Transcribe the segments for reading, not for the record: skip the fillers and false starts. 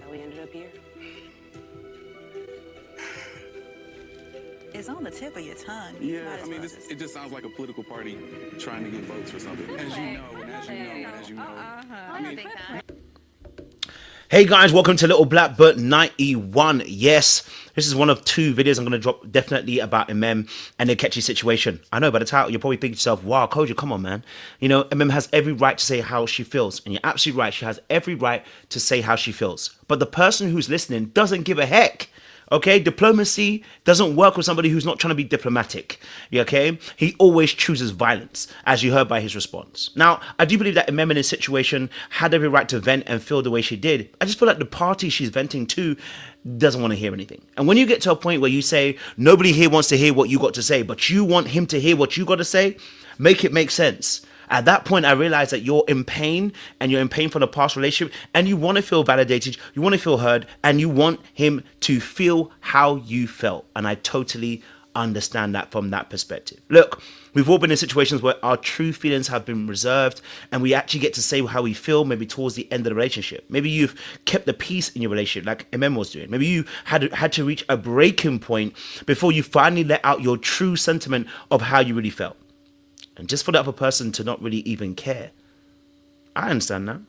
how we ended up here. It's on the tip of your tongue. Yeah, I mean, it just sounds like a political party trying to get votes for something. As you know, and as you know, and as you know. I don't think that. Hey guys, welcome to Little Black Book 91. Yes, this is one of two videos I'm going to drop definitely about Emem and the Ikechi situation. I know by the title, you're probably thinking to yourself, wow, Koja, come on, man. You know, Emem has every right to say how she feels. And you're absolutely right. She has every right to say how she feels. But the person who's listening doesn't give a heck. Okay, diplomacy doesn't work with somebody who's not trying to be diplomatic. Okay, he always chooses violence, as you heard by his response. Now, I do believe that Emem in this situation had every right to vent and feel the way she did. I just feel like the party she's venting to doesn't want to hear anything. And when you get to a point where you say, nobody here wants to hear what you got to say, but you want him to hear what you got to say, make it make sense. At that point, I realized that you're in pain, and you're in pain from the past relationship, and you want to feel validated, you want to feel heard, and you want him to feel how you felt. And I totally understand that from that perspective. Look, we've all been in situations where our true feelings have been reserved, and we actually get to say how we feel maybe towards the end of the relationship. Maybe you've kept the peace in your relationship like Emem was doing. Maybe you had to reach a breaking point before you finally let out your true sentiment of how you really felt. And just for the other person to not really even care. I understand that.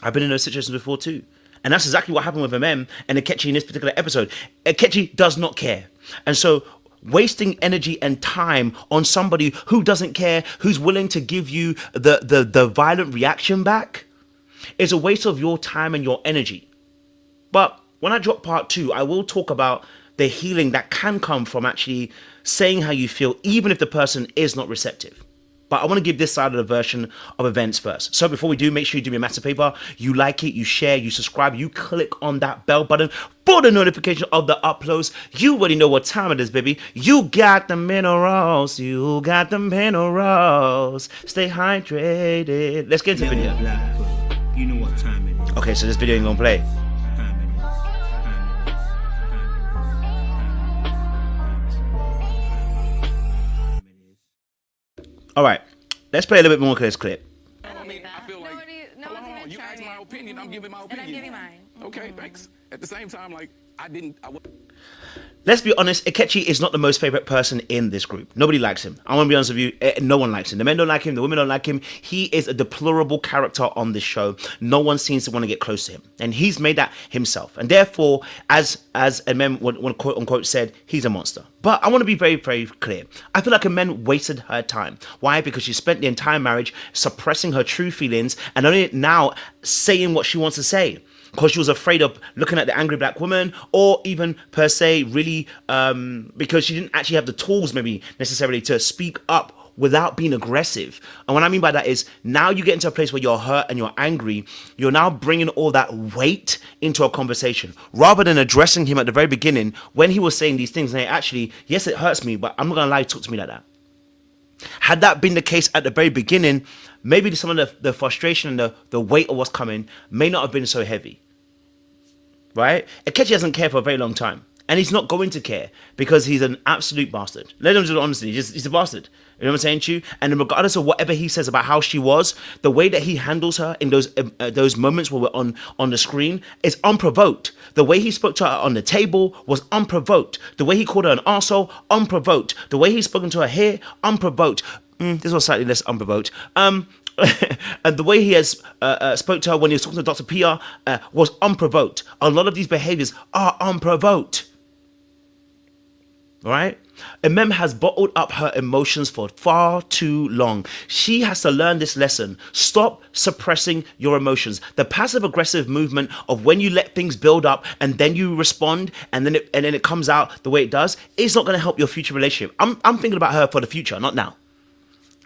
I've been in those situations before too. And that's exactly what happened with Emem and Ikechi in this particular episode. Ikechi does not care. And so wasting energy and time on somebody who doesn't care, who's willing to give you the violent reaction back, is a waste of your time and your energy. But when I drop part 2, I will talk about the healing that can come from actually saying how you feel, even if the person is not receptive. But I want to give this side of the version of events first. So before we do, make sure you do me a massive favor. You like it, you share, you subscribe, you click on that bell button for the notification of the uploads. You already know what time it is, baby. You got the minerals. You got the minerals. Stay hydrated. Let's get into the video. You know what time it is. Okay, so this video ain't gonna play. All right, let's play a little bit more of this clip. I mean, I feel like, hold on, you asked my opinion, I'm giving my opinion. And I'm giving mine. Okay, thanks. At the same time, like, Let's be honest, Ikechi is not the most favorite person in this group. Nobody likes him. I want to be honest with you, no one likes him. The men don't like him, the women don't like him. He is a deplorable character on this show. No one seems to want to get close to him. And he's made that himself. And therefore, as Emem quote unquote said, he's a monster. But I want to be very, very clear. I feel like Emem wasted her time. Why? Because she spent the entire marriage suppressing her true feelings and only now saying what she wants to say. Because she was afraid of looking at the angry black woman, or even per se really because she didn't actually have the tools maybe necessarily to speak up without being aggressive. And what I mean by that is now you get into a place where you're hurt and you're angry, you're now bringing all that weight into a conversation rather than addressing him at the very beginning when he was saying these things. And actually, yes, it hurts me, but I'm not gonna lie, talk to me like that. Had that been the case at the very beginning, maybe some of the frustration and the weight of what's coming may not have been so heavy. Right? Ikechi doesn't care for a very long time. And he's not going to care because he's an absolute bastard. Let him just honestly, he's a bastard. You know what I'm saying to you? And regardless of whatever he says about how she was, the way that he handles her in those moments where we're on the screen is unprovoked. The way he spoke to her on the table was unprovoked. The way he called her an arsehole, unprovoked. The way he's spoken to her here, unprovoked. This was slightly less unprovoked. And the way he has spoke to her when he was talking to Dr. Pia was unprovoked. A lot of these behaviors are unprovoked. All right? Emem has bottled up her emotions for far too long. She has to learn this lesson. Stop suppressing your emotions. The passive-aggressive movement of when you let things build up and then you respond and then it comes out the way it does is not going to help your future relationship. I'm thinking about her for the future, not now.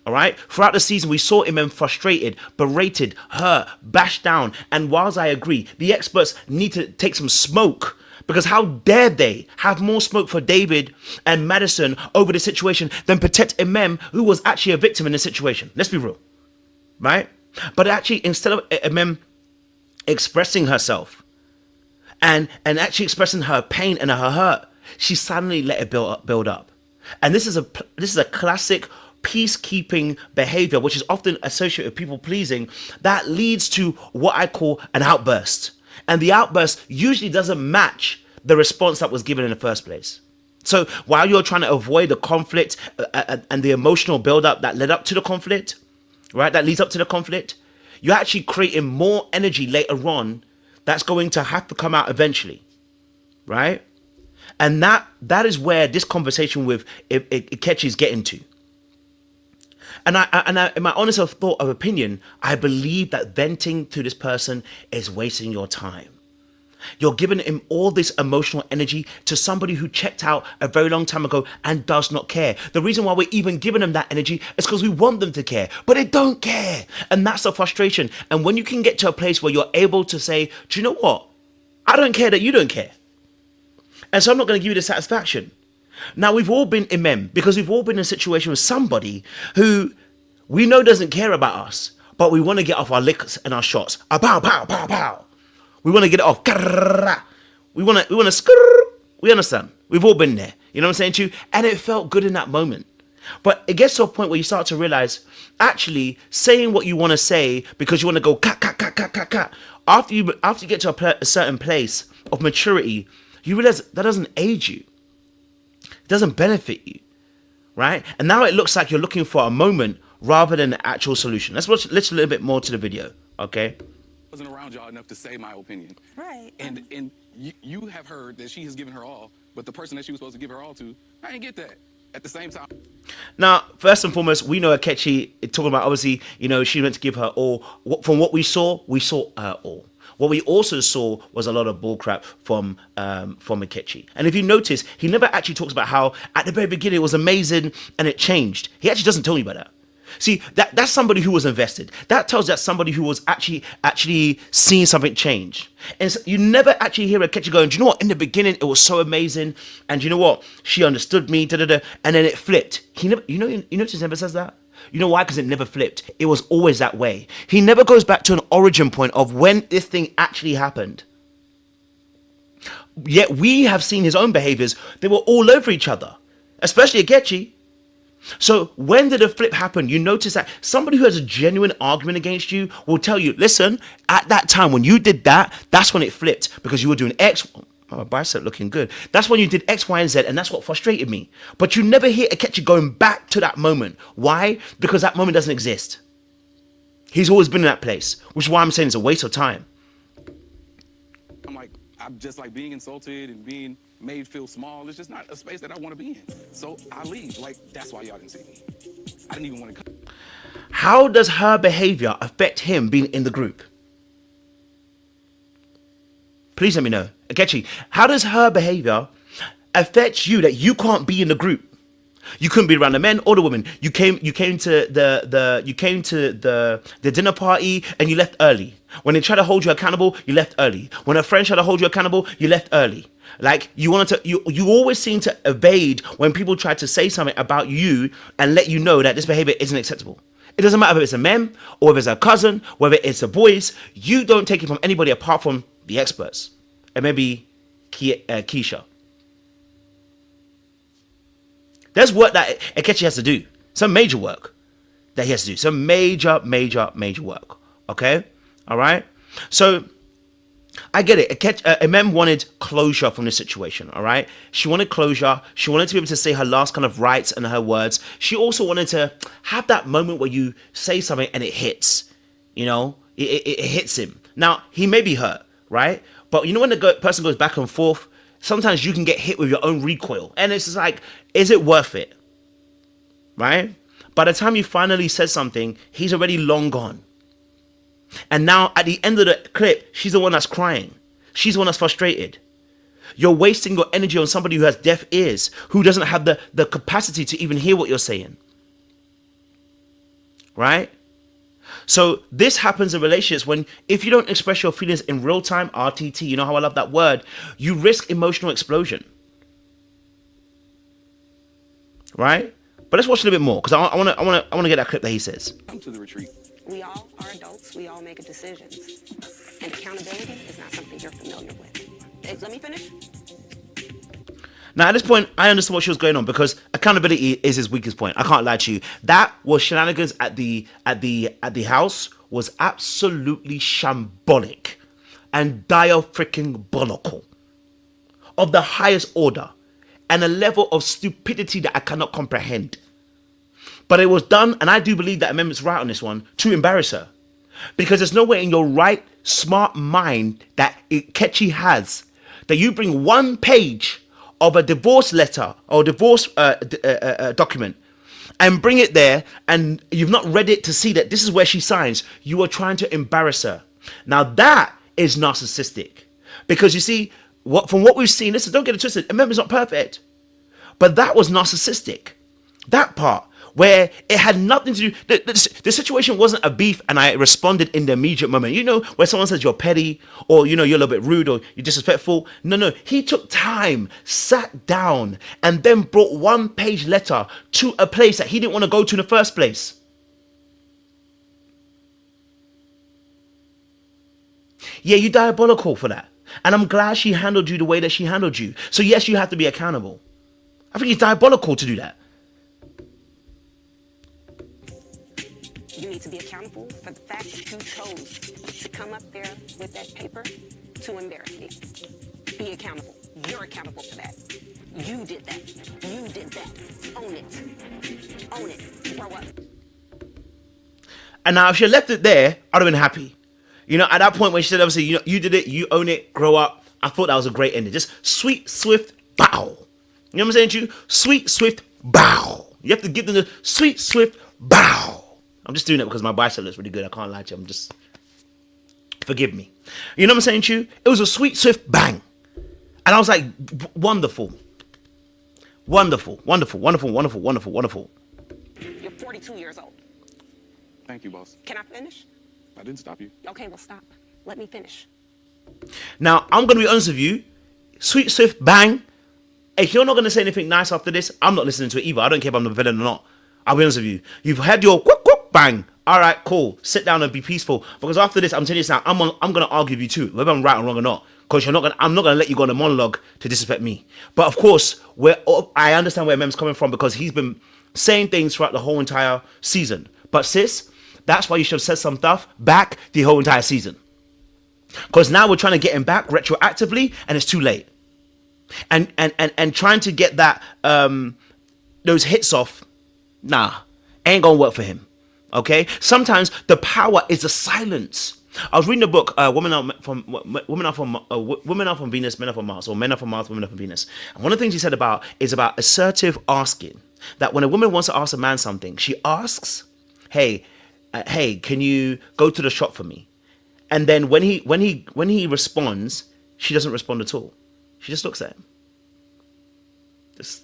All right. Throughout the season, we saw Emem frustrated, berated, hurt, bashed down. And whilst I agree, the experts need to take some smoke, because how dare they have more smoke for David and Madison over the situation than protect Emem, who was actually a victim in the situation. Let's be real. Right. But actually, instead of Emem expressing herself and actually expressing her pain and her hurt, she suddenly let it build up. And this is a classic peacekeeping behavior, which is often associated with people pleasing, that leads to what I call an outburst. And the outburst usually doesn't match the response that was given in the first place. So while you're trying to avoid the conflict and the emotional buildup that led up to the conflict, right, that leads up to the conflict, you're actually creating more energy later on that's going to have to come out eventually, right? And that is where this conversation with Ikechi is getting to. And I, in my honest thought of opinion, I believe that venting to this person is wasting your time. You're giving him all this emotional energy to somebody who checked out a very long time ago and does not care. The reason why we're even giving them that energy is because we want them to care, but they don't care. And that's the frustration. And when you can get to a place where you're able to say, do you know what? I don't care that you don't care. And so I'm not going to give you the satisfaction. Now, we've all been Emem, because we've all been in a situation with somebody who we know doesn't care about us, but we want to get off our licks and our shots. Pow, pow, pow, pow. We want to get it off. We want to. We understand. We've all been there. You know what I'm saying to you? And it felt good in that moment. But it gets to a point where you start to realize, actually, saying what you want to say because you want to go cat. After you get to a certain place of maturity, you realize that doesn't aid you. It doesn't benefit you, right? And now it looks like you're looking for a moment rather than an actual solution. Let's watch a little bit more to the video, okay? Wasn't around y'all enough to say my opinion. Right. And you have heard that she has given her all, but the person that she was supposed to give her all to, I didn't get that. At the same time. Now, first and foremost, we know Ikechi talking about, obviously, you know, she meant to give her all. From what we saw her all. What we also saw was a lot of bullcrap from Ikechi. And if you notice, he never actually talks about how at the very beginning it was amazing and it changed. He actually doesn't tell you about that. See, that's somebody who was invested. That tells that somebody who was actually seeing something change. And so you never actually hear Ikechi going, do you know what? In the beginning, it was so amazing. And you know what? She understood me, and then it flipped. He never, you notice he never says that? You know why? Because it never flipped. It was always that way. He never goes back to an origin point of when this thing actually happened. Yet we have seen his own behaviors. They were all over each other, especially Ikechi. So when did the flip happen? You notice that somebody who has a genuine argument against you will tell you, listen, at that time when you did that, that's when it flipped because you were doing X. My bicep looking good. That's when you did X, Y, and Z, and that's what frustrated me. But you never hear Ikechi going back to that moment. Why? Because that moment doesn't exist. He's always been in that place, which is why I'm saying it's a waste of time. I'm just like being insulted and being made feel small. It's just not a space that I want to be in. So I leave. Like, that's why y'all didn't see me. I didn't even want to come. How does her behavior affect him being in the group? Please let me know. Ikechi, how does her behavior affect you that you can't be in the group? You couldn't be around the men or the women. You came to the dinner party and you left early. When they tried to hold you accountable, you left early. When a friend tried to hold you accountable, you left early. Like you always seem to evade when people try to say something about you and let you know that this behavior isn't acceptable. It doesn't matter if it's a mem or if it's a cousin, whether it's a voice. You don't take it from anybody apart from the experts and maybe Keisha. There's work that Ikechi has to do. Some major work that he has to do. Some major work. Okay? All right? So, I get it. Emem wanted closure from this situation. All right? She wanted closure. She wanted to be able to say her last kind of rites and her words. She also wanted to have that moment where you say something and it hits. You know? It hits him. Now, he may be hurt, right? But you know when the person goes back and forth, sometimes you can get hit with your own recoil. And it's just like, is it worth it? Right? By the time you finally said something, he's already long gone. And now at the end of the clip, she's the one that's crying. She's the one that's frustrated. You're wasting your energy on somebody who has deaf ears, who doesn't have the capacity to even hear what you're saying. Right? So this happens in relationships when if you don't express your feelings in real time, RTT, you know how I love that word, you risk emotional explosion. Right? But let's watch a little bit more because I want to get that clip that he says. Come to the retreat. We all are adults. We all make decisions. And accountability is not something you're familiar with. Let me finish. Now, at this point, I understand what she was going on because accountability is his weakest point. I can't lie to you. That was shenanigans at the house was absolutely shambolic. and diabolical of the highest order and a level of stupidity that I cannot comprehend. But it was done, and I do believe that Emem's right on this one, to embarrass her. Because there's no way in your right, smart mind that Ikechi has that you bring 1 page of a divorce letter or divorce document and bring it there, and you've not read it to see that this is where she signs. You are trying to embarrass her. Now that is narcissistic, because you see, from what we've seen, listen, don't get it twisted, Emem is not perfect, but that was narcissistic. That part where it had nothing to do, the situation wasn't a beef and I responded in the immediate moment. You know, where someone says you're petty, or you know, you're a little bit rude, or you're disrespectful. No, he took time, sat down, and then brought 1 page letter to a place that he didn't want to go to in the first place. Yeah, you're diabolical for that. And I'm glad she handled you the way that she handled you. So yes, you have to be accountable. I think it's diabolical to do that. You need to be accountable for the fact that you chose to come up there with that paper to embarrass me. Be accountable. You're accountable for that. You did that. You did that. Own it. Own it. Grow up. And now if she had left it there, I'd have been happy. You know, at that point when she said, obviously, you know, you did it, you own it, grow up, I thought that was a great ending. Just sweet, swift, bow. You know what I'm saying to you? Sweet, swift, bow. You have to give them the sweet, swift, bow. I'm just doing it because my bicep looks really good. I can't lie to you. I'm just... Forgive me. You know what I'm saying to you? It was a sweet, swift bang. And I was like, wonderful. Wonderful, wonderful, wonderful, wonderful, wonderful, wonderful. You're 42 years old. Thank you, boss. Can I finish? I didn't stop you. Okay, well, stop. Let me finish. Now, I'm going to be honest with you. Sweet, swift bang. If you're not going to say anything nice after this, I'm not listening to it either. I don't care if I'm the villain or not. I'll be honest with you. You've had your quack, quack, bang. All right, cool. Sit down and be peaceful. Because after this, I'm telling you this now, I'm going to argue with you too, whether I'm right or wrong or not. Because I'm not going to let you go on a monologue to disrespect me. But of course, I understand where Emem's coming from, because he's been saying things throughout the whole entire season. But sis, that's why you should have said some stuff back the whole entire season. Because now we're trying to get him back retroactively, and it's too late. And trying to get that those hits off, nah, ain't gonna work for him. Okay? Sometimes the power is the silence. I was reading a book, Women Are from Venus, Men Are from Mars, or Men Are from Mars, Women Are from Venus. And one of the things he said is about assertive asking. That when a woman wants to ask a man something, she asks, hey, can you go to the shop for me? And then when he responds, she doesn't respond at all. She just looks at him. Just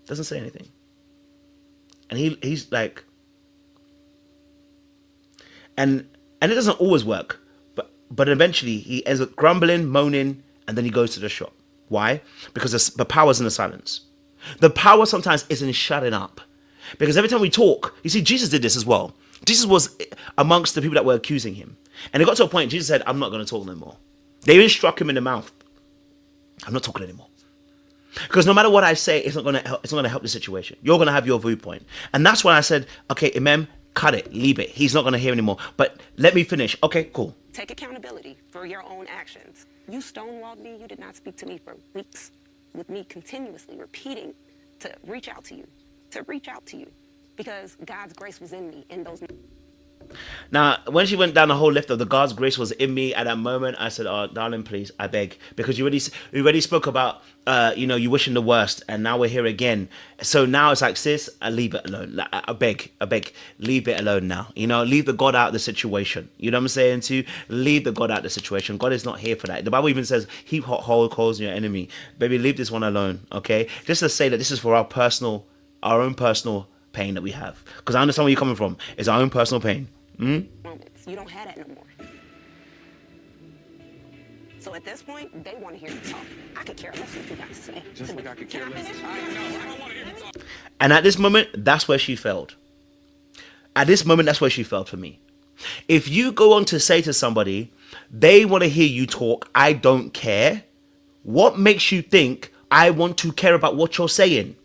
doesn't say anything. And he's like, and it doesn't always work, but eventually he ends up grumbling, moaning, and then he goes to the shop. Why? Because the power's in the silence. The power sometimes is in shutting up. Because every time we talk, you see, Jesus did this as well. Jesus was amongst the people that were accusing him. And it got to a point, Jesus said, I'm not going to talk no more. They even struck him in the mouth. I'm not talking anymore. Because no matter what I say, it's not going to help the situation. You're going to have your viewpoint. And that's when I said, okay, Emem, cut it, leave it. He's not going to hear anymore. But let me finish. Okay, cool. Take accountability for your own actions. You stonewalled me. You did not speak to me for weeks, with me continuously repeating to reach out to you. Because God's grace was in me in those. Now, when she went down the whole list of the God's grace was in me at that moment, I said, oh, darling, please, I beg. Because you already spoke about, you wishing the worst, and now we're here again. So now it's like, sis, I leave it alone. I beg, leave it alone now. Leave the God out of the situation. You know what I'm saying to you? Leave the God out of the situation. God is not here for that. The Bible even says, heap hot coals in your enemy. Baby, leave this one alone, okay? Just to say that this is for our own personal pain that we have. Because I understand where you're coming from. It's our own personal pain. Moments. You don't have that no more. So at this point, they want to hear you talk. I could care less what you got to say. Just like I could care less. I don't want to hear you talk. And at this moment, that's where she failed. At this moment, that's where she failed for me. If you go on to say to somebody, they want to hear you talk, I don't care. What makes you think I want to care about what you're saying?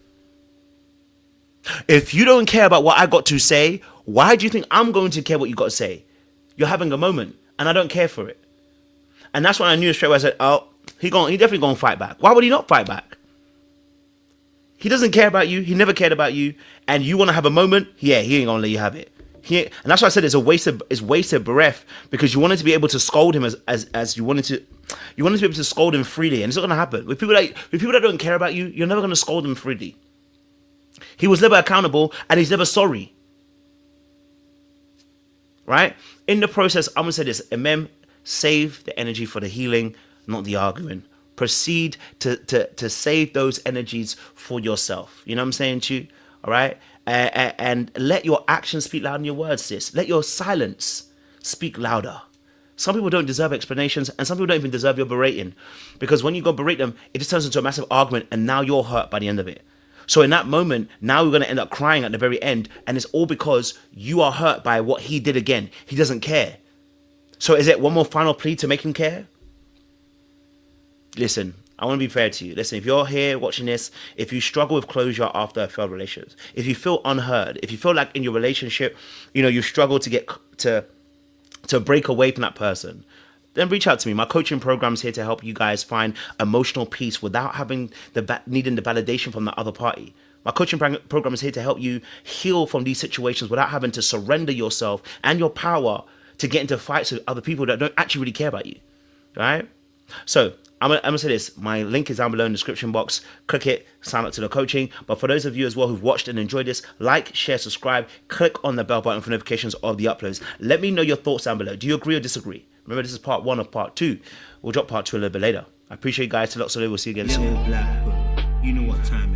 If you don't care about what I got to say, why do you think I'm going to care what you got to say? You're having a moment. and I don't care for it. And that's when I knew straight away. I said, oh, he definitely gonna fight back. Why would he not fight back? He doesn't care about you. He never cared about you. And you want to have a moment? Yeah, he ain't gonna let you have it. And that's why I said it's wasted breath, because you wanted to be able to scold him as you wanted to be able to scold him freely, and it's not gonna happen. With people that don't care about you, you're never gonna scold them freely. He was never accountable, and he's never sorry. Right? In the process, I'm gonna say this: Emem, save the energy for the healing, not the arguing. Proceed to save those energies for yourself. You know what I'm saying to you? All right? And let your actions speak louder than your words, sis. Let your silence speak louder. Some people don't deserve explanations, and some people don't even deserve your berating. Because when you go berate them, it just turns into a massive argument, and now you're hurt by the end of it. So in that moment, now we're going to end up crying at the very end, and it's all because you are hurt by what he did again. He doesn't care. So is it one more final plea to make him care? Listen, I want to be fair to you. Listen, if you're here watching this, if you struggle with closure after a failed relationship, if you feel unheard, if you feel like in your relationship, you struggle to get to break away from that person, then reach out to me. My coaching program is here to help you guys find emotional peace without having needing the validation from the other party. My coaching program is here to help you heal from these situations without having to surrender yourself and your power to get into fights with other people that don't actually really care about you. All right? So I'm gonna say this. My link is down below in the description box. Click it, sign up to the coaching. But for those of you as well who've watched and enjoyed this, like, share, subscribe, click on the bell button for notifications of the uploads. Let me know your thoughts down below. Do you agree or disagree? Remember, this is part 1 of part 2. We'll drop part 2 a little bit later. I appreciate you guys. We'll see you again soon. Black, you know what time it is.